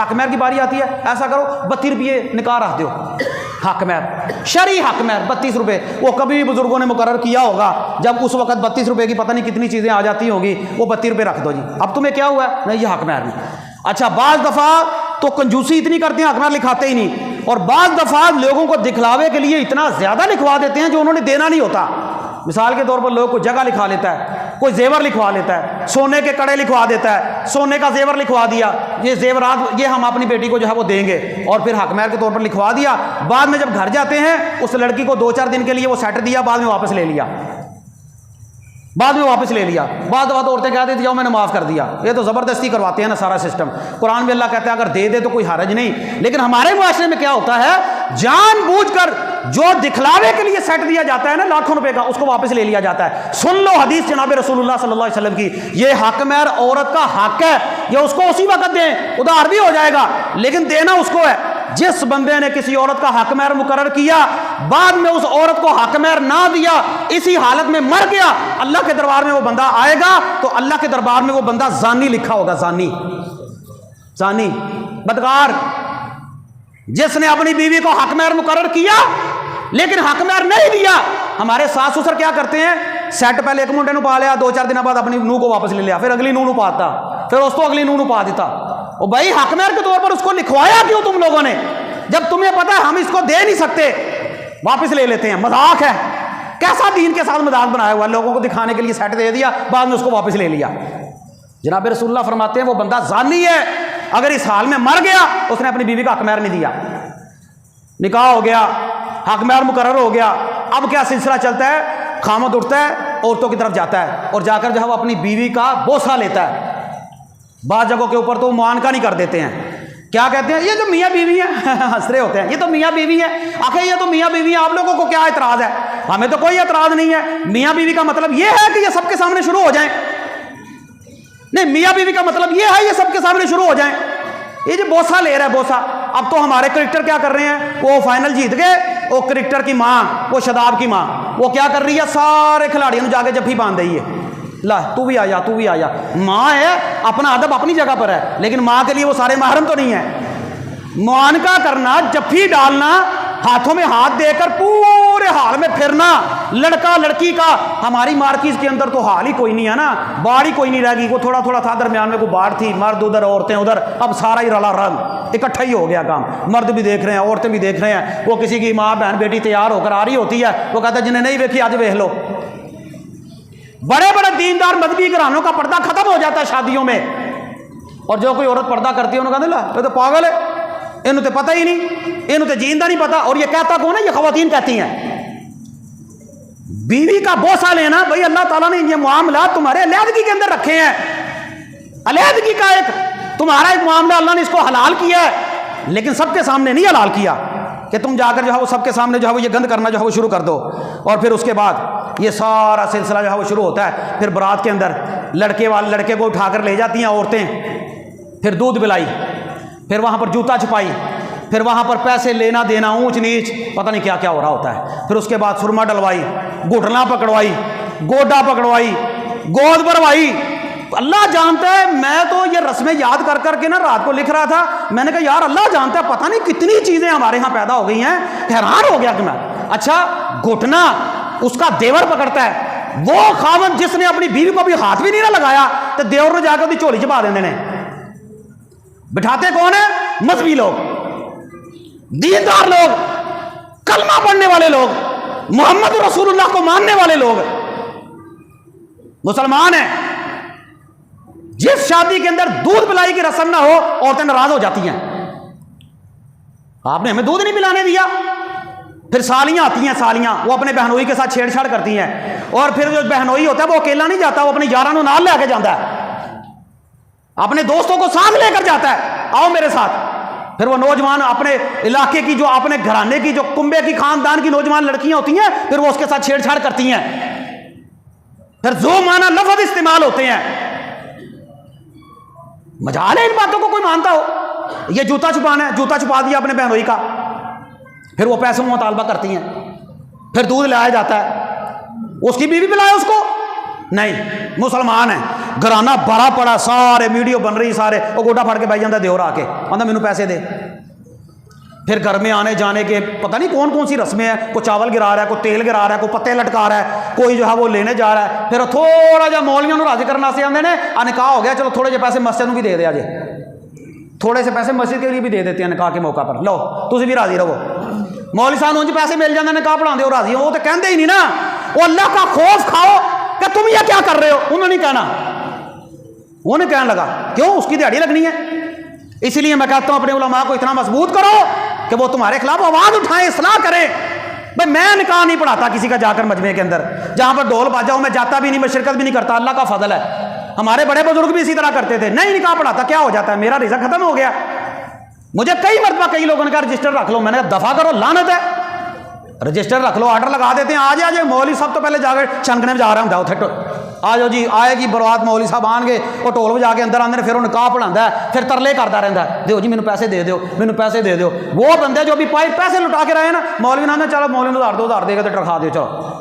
حق مہر کی باری آتی ہے، ایسا کرو 32 روپے نکاح رکھ دو، حق مہر، شرعی حق مہر 32 روپے، وہ کبھی بھی بزرگوں نے مقرر کیا ہوگا، جب اس وقت 32 روپے کی پتہ نہیں کتنی چیزیں آ جاتی ہوگی، وہ 32 روپے رکھ دو جی، اب تمہیں کیا ہوا ہے؟ نہیں، یہ حق مہر نہیں۔ اچھا، بعض دفعہ تو کنجوسی اتنی کرتے ہیں حق مہر لکھاتے ہی نہیں، اور بعض دفعہ لوگوں کو دکھلاوے کے لیے اتنا زیادہ لکھوا دیتے ہیں جو انہوں نے دینا نہیں ہوتا۔ مثال کے طور پر لوگ کو جگہ لکھوا لیتا ہے، کوئی زیور لکھوا لیتا ہے، سونے کے کڑے لکھوا دیتا ہے، سونے کا زیور لکھوا دیا، یہ زیورات یہ ہم اپنی بیٹی کو جو ہے وہ دیں گے، اور پھر حق مہر کے طور پر لکھوا دیا۔ بعد میں جب گھر جاتے ہیں اس لڑکی کو 2-4 دن کے لیے وہ سیٹ دیا، بعد میں واپس لے لیا، بعد میں واپس لے لیا۔ بعض دفعہ عورتیں کہہ دیتی جاؤ میں نے معاف کر دیا، یہ تو زبردستی کرواتے ہیں نا سارا سسٹم۔ قرآن میں اللہ کہتا ہے اگر دے دے تو کوئی حرج نہیں، لیکن ہمارے معاشرے میں کیا ہوتا ہے، جان بوجھ کر جو دکھلاوے کے لیے سیٹ دیا جاتا ہے نا لاکھوں روپے کا، اس کو واپس لے لیا جاتا ہے۔ سن لو حدیث جناب رسول اللہ صلی اللہ علیہ وسلم کی، یہ حق مہر عورت کا حق ہے، یہ اس کو اسی وقت دیں، ادھار بھی ہو جائے گا لیکن دینا اس کو ہے۔ جس بندے نے کسی عورت کا حق مہر مقرر کیا، بعد میں اس عورت کو حق مہر نہ دیا، اسی حالت میں مر گیا، اللہ کے دربار میں وہ بندہ آئے گا تو اللہ کے دربار میں وہ بندہ زانی لکھا ہوگا، زانی، زانی، بدکار۔ جس نے اپنی بیوی کو حق مہر مقرر کیا لیکن حق مہر نہیں دیا۔ ہمارے ساس سسر کیا کرتے ہیں، سیٹ پہلے ایک منڈے نو پا لیا، 2-4 دن بعد اپنی نو کو واپس لے لیا، پھر اگلی نو پاتا، پھر اس کو اگلی نو پا دیتا۔ او بھائی، حق مہر کے طور پر اس کو لکھوایا کیوں تم لوگوں نے، جب تمہیں پتا ہے ہم اس کو دے نہیں سکتے، واپس لے لیتے ہیں۔ مذاق ہے، کیسا دین کے ساتھ مذاق بنایا ہوا ہے، لوگوں کو دکھانے کے لیے سیٹ دے دیا، بعد میں اس کو واپس لے لیا۔ جناب رسول اللہ فرماتے ہیں وہ بندہ زانی ہے، اگر اس حال میں مر گیا، اس نے اپنی بیوی کا حق مہر نہیں دیا، نکاح ہو گیا، حق مہر مقرر ہو گیا، اب کیا سلسلہ چلتا ہے، خامد اٹھتا ہے عورتوں کی طرف جاتا ہے اور جا کر جو ہے وہ اپنی بیوی کا بوسہ لیتا ہے۔ بعض جگہوں کے اوپر تو معانقہ نہیں کر دیتے ہیں، کیا کہتے ہیں، یہ جو میاں بیوی ہے، ہنس رہے ہوتے ہیں، یہ تو میاں بیوی ہے۔ آخر یہ تو میاں بیوی ہے، آپ لوگوں کو کیا اعتراض ہے؟ ہمیں تو کوئی اعتراض نہیں ہے۔ میاں بیوی کا مطلب یہ ہے کہ یہ سب کے سامنے شروع ہو جائیں؟ نہیں، میاں بیوی کا مطلب یہ ہے یہ سب کے سامنے شروع ہو جائیں۔ یہ جو بوسہ لے رہا ہے، بوسہ، اب تو ہمارے کرکٹر کیا کر رہے ہیں، وہ فائنل جیت گئے، وہ کرکٹر کی ماں، وہ شاداب کی ماں، وہ کیا کر رہی ہے، سارے کھلاڑیوں نے جا کے جفی باندھ رہی ہے، لا تو بھی آیا، تو بھی آیا۔ ماں ہے، اپنا ادب اپنی جگہ پر ہے، لیکن ماں کے لیے وہ سارے محرم تو نہیں ہے۔ معانقہ کرنا، جفی ڈالنا، ہاتھوں میں ہاتھ دے کر پورے حال میں پھرنا، لڑکا لڑکی کا، ہماری مارکیز کے اندر تو حال ہی کوئی نہیں ہے نا، باڑ ہی کوئی نہیں رہ گئی، وہ تھوڑا تھوڑا تھا درمیان میں، کوئی باڑ تھی، مرد ادھر عورتیں ادھر، اب سارا ہی رلا رنگ اکٹھا ہی ہو گیا کام، مرد بھی دیکھ رہے ہیں، عورتیں بھی دیکھ رہے ہیں، وہ کسی کی ماں بہن بیٹی تیار ہو کر آ رہی ہوتی ہے، وہ کہتا ہے جنہیں نہیں دیکھی آج دیکھ لو۔ بڑے بڑے دیندار مذہبی گھرانوں کا پردہ ختم ہو جاتا ہے شادیوں میں، اور جو کوئی عورت پردہ کرتی ہے انہوں کہتے ہیں یہ تو پاگل ہے، انہوں تو پتہ ہی نہیں، انہوں تو جیندہ نہیں پتا، اور یہ کہتا کون ہے، یہ خواتین کہتی ہیں۔ بیوی کا بوسہ لینا، بھئی اللہ تعالیٰ نے یہ معاملات تمہارے علیحدگی کے اندر رکھے ہیں، علیحدگی کا ایک تمہارا ایک معاملہ اللہ نے اس کو حلال کیا ہے، لیکن سب کے سامنے نہیں حلال کیا کہ تم جا کر جو ہے وہ سب کے سامنے جو ہے وہ یہ گند کرنا جو ہے وہ شروع کر دو۔ اور پھر اس کے بعد یہ سارا سلسلہ جو ہے وہ شروع ہوتا ہے، پھر برات کے اندر لڑکے کو اٹھا کر لے جاتی ہیں عورتیں، پھر دودھ پلائی، پھر وہاں پر جوتا چھپائی، پھر وہاں پر پیسے لینا دینا، اونچ نیچ، پتہ نہیں کیا کیا ہو رہا ہوتا ہے۔ پھر اس کے بعد سرما ڈلوائی، گھٹنا پکڑوائی، گوڈا پکڑوائی، گود بھروائی، اللہ جانتا ہے۔ میں تو یہ رسمیں یاد کر کر کے نا رات کو لکھ رہا تھا، میں نے کہا یار اللہ جانتا ہے پتہ نہیں کتنی چیزیں ہمارے ہاں پیدا ہو گئی ہیں، حیران ہو گیا کہ میں، اچھا گھٹنا اس کا دیور پکڑتا ہے، وہ خاوند جس نے اپنی بیوی کو بھی ہاتھ بھی نہیں نہ لگایا تو دیور نے جا کے اس چولی چپا دینے، بٹھاتے کون ہیں، مذہبی لوگ، دیندار لوگ، کلمہ پڑھنے والے لوگ، محمد رسول اللہ کو ماننے والے لوگ، مسلمان ہیں۔ جس شادی کے اندر دودھ پلائی کی رسم نہ ہو عورتیں ناراض ہو جاتی ہیں، آپ نے ہمیں دودھ نہیں پلانے دیا۔ پھر سالیاں آتی ہیں، سالیاں وہ اپنے بہنوئی کے ساتھ چھیڑ چھاڑ کرتی ہیں، اور پھر جو بہنوئی ہوتا ہے وہ اکیلا نہیں جاتا، وہ اپنے یارانوں نال لے کے جاتا ہے، اپنے دوستوں کو ساتھ لے کر جاتا ہے، آؤ میرے ساتھ۔ پھر وہ نوجوان اپنے علاقے کی جو اپنے گھرانے کی جو کنبے کی خاندان کی نوجوان لڑکیاں ہوتی ہیں، پھر وہ اس کے ساتھ چھیڑ چھاڑ کرتی ہیں، پھر زو معنی لفظ استعمال ہوتے ہیں۔ مجال ہے ان باتوں کو کوئی مانتا ہو؟ یہ جوتا چھپانا ہے، جوتا چھپا دیا اپنے بہنوئی کا، پھر وہ پیسوں میں مطالبہ کرتی ہیں، پھر دودھ لایا جاتا ہے، اس کی بیوی پلائے اس کو، نہیں مسلمان ہے گھرانہ بھرا پڑا سارے ویڈیو بن رہی سارے وہ گوڈا پھڑ کے بہ جاتا دیور آ کے آتا مینوں پیسے دے پھر گھر میں آنے جانے کے پتہ نہیں کون کون سی رسمیں ہیں کوئی چاول گرا رہا ہے کوئی تیل گرا رہا ہے کوئی پتے لٹکا رہا ہے کوئی جو ہے وہ لینے جا رہا ہے پھر تھوڑا جہا مولویوں راضی کرنے سے آتے ہیں نکاح ہو گیا چلو تھوڑے جہے پیسے مسجد بھی دے دیا جی تھوڑے سے پیسے مسجد کے لیے بھی دے دیتے ہیں نکاح کے موقع پر لو تسی بھی راضی رہو مولوی صاحب انج پیسے مل جاتے ہیں نکاح پڑھا ہو راضی ہو وہ تو کہتے ہی نہیں نا وہ اللہ کا خوف کھاؤ کہ تم یہ کیا کر رہے ہو انہوں نے نہیں کہنا وہ نہیں کہنے لگا کیوں اس کی دیہڑی لگنی ہے اسی لیے میں کہتا ہوں اپنے علماء کو اتنا مضبوط کرو کہ وہ تمہارے خلاف آواز اٹھائیں اصلاح کریں بھائی میں نکاح نہیں پڑھاتا کسی کا جا کر مجمع کے اندر جہاں پر ڈھول باجا ہوں میں جاتا بھی نہیں میں شرکت بھی نہیں کرتا اللہ کا فضل ہے ہمارے بڑے بزرگ بھی اسی طرح کرتے تھے نہیں نکاح پڑھاتا کیا ہو جاتا ہے میرا رزق ختم ہو گیا مجھے کئی مرتبہ کئی لوگوں نے کہا رجسٹر رکھ لو میں نے کہا دفع کرو لعنت ہے رجسٹر رکھ لو آرڈر لگا دیتے ہیں آ جائے مولوی صاحب تو پہلے جا کر چھنکنے میں جا رہا ہوں اتھے آ جاؤ جی آئے گی برات مولوی صاحب آن گے وہ ٹول بجا کے اندر آتے ہیں پھر وہ نکاح پڑھا ہے پھر ترلے کرتا رہتا ہے دیو جی مینوں پیسے دے دیو مینوں پیسے دے دیو وہ بندے جو بھی پیسے لٹا کے رہے ہیں نا مولوی نے چلو مولوی نے 2000 دے گا تو رکھا دیو چلو